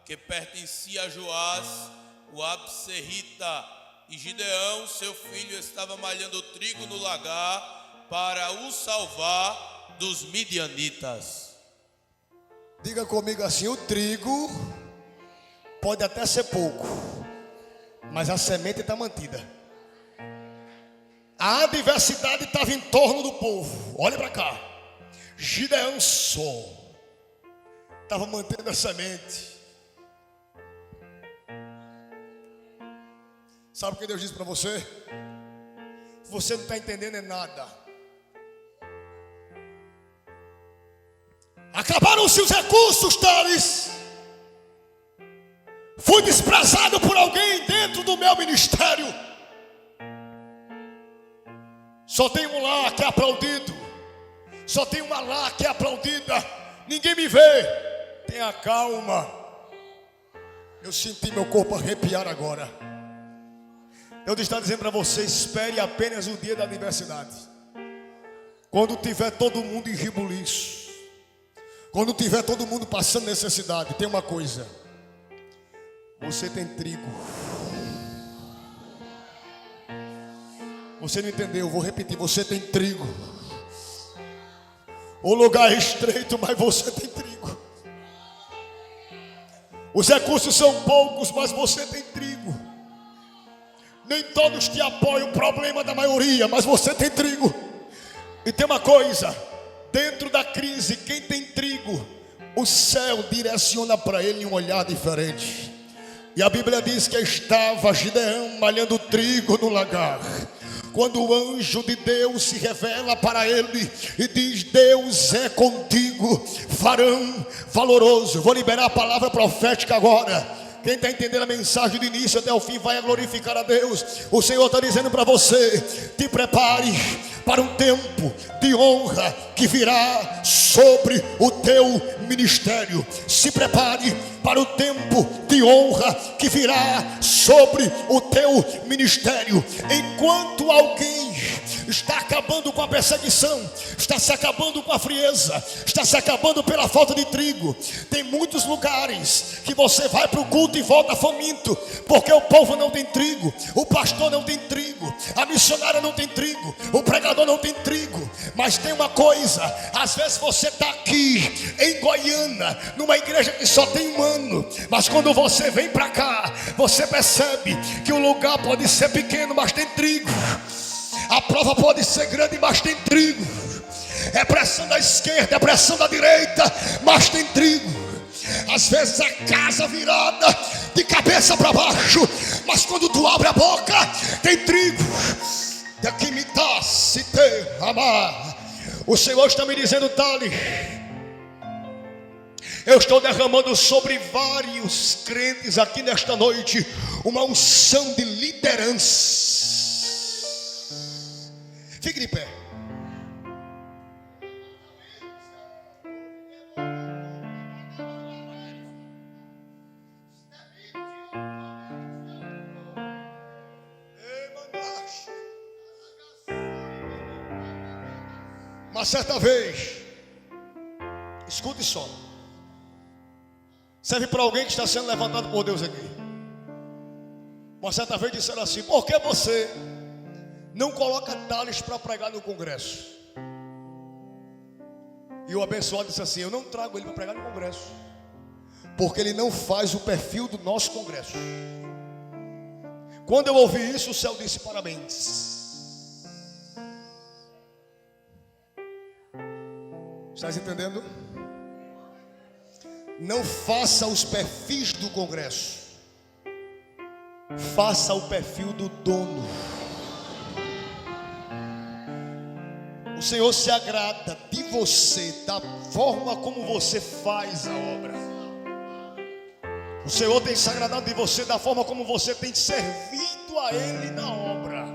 que pertencia a Joás, o Abserrita. E Gideão, seu filho, estava malhando trigo no lagar, para o salvar dos midianitas. Diga comigo assim: o trigo pode até ser pouco, mas a semente está mantida. A adversidade estava em torno do povo. Olha para cá. Gideão só estava mantendo a semente. Sabe o que Deus disse para você? Você não está entendendo nada. Acabaram-se os recursos, Thales. Fui desprezado por alguém dentro do meu ministério. Só tem um lá que é aplaudido. Só tem uma lá que é aplaudida. Ninguém me vê. Tenha calma. Eu senti meu corpo arrepiar agora. Deus está dizendo para você: espere apenas o dia da adversidade. Quando tiver todo mundo em ribuliço, quando tiver todo mundo passando necessidade, tem uma coisa: você tem trigo. Você não entendeu, vou repetir: você tem trigo. O lugar é estreito, mas você tem trigo. Os recursos são poucos, mas você tem trigo. Nem todos te apoiam, o problema da maioria, mas você tem trigo. E tem uma coisa: dentro da crise, quem tem trigo, o céu direciona para ele um olhar diferente. E a Bíblia diz que estava Gideão malhando trigo no lagar, quando o anjo de Deus se revela para ele e diz: Deus é contigo, varão valoroso. Vou liberar a palavra profética agora. Quem está entendendo a mensagem do início até o fim vai glorificar a Deus. O Senhor está dizendo para você: te prepare para um tempo de honra que virá sobre o teu ministério. Se prepare para o tempo de honra que virá sobre o teu ministério. Enquanto alguém está acabando com a perseguição, está se acabando com a frieza, está se acabando pela falta de trigo, tem muitos lugares que você vai para o culto e volta faminto, porque o povo não tem trigo, o pastor não tem trigo, a missionária não tem trigo, o pregador não tem trigo. Mas tem uma coisa: às vezes você está aqui em Goiânia, numa igreja que só tem um ano, mas quando você vem para cá, você percebe que o lugar pode ser pequeno, mas tem trigo. A prova pode ser grande, mas tem trigo. É pressão da esquerda, é pressão da direita, mas tem trigo. Às vezes a casa virada de cabeça para baixo, mas quando tu abre a boca, tem trigo. Daqui me dá se te amar. O Senhor está me dizendo: Thales, eu estou derramando sobre vários crentes aqui nesta noite uma unção de liderança. Fique de pé. Uma certa vez, escute só, serve para alguém que está sendo levantado por Deus aqui. Uma certa vez disseram assim: por que você não coloca Thales para pregar no congresso? E o abençoado disse assim: eu não trago ele para pregar no congresso, porque ele não faz o perfil do nosso congresso. Quando eu ouvi isso, o céu disse: parabéns. Estás entendendo? Não faça os perfis do congresso, faça o perfil do dono. O Senhor se agrada de você, da forma como você faz a obra. O Senhor tem se agradado de você da forma como você tem servido a Ele na obra.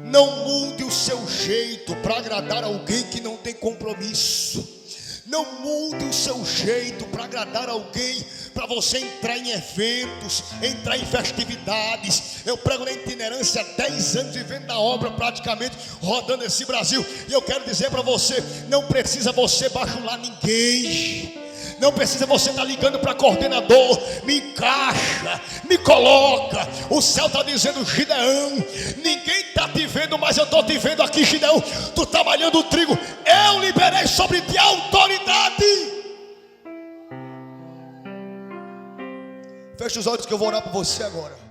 Não mude o seu jeito para agradar alguém que não tem compromisso. Não mude o seu jeito para agradar alguém, para você entrar em eventos, entrar em festividades. Eu prego na itinerância há 10 anos, vivendo na obra praticamente, rodando esse Brasil. E eu quero dizer para você: não precisa você bajular ninguém. Não precisa você estar ligando para coordenador: me encaixa, me coloca. O céu está dizendo: Gideão, ninguém está te te vendo, mas eu estou te vendo aqui, Gideão. Tu está malhando o trigo. Eu liberei sobre ti a autoridade. Feche os olhos que eu vou orar por você agora.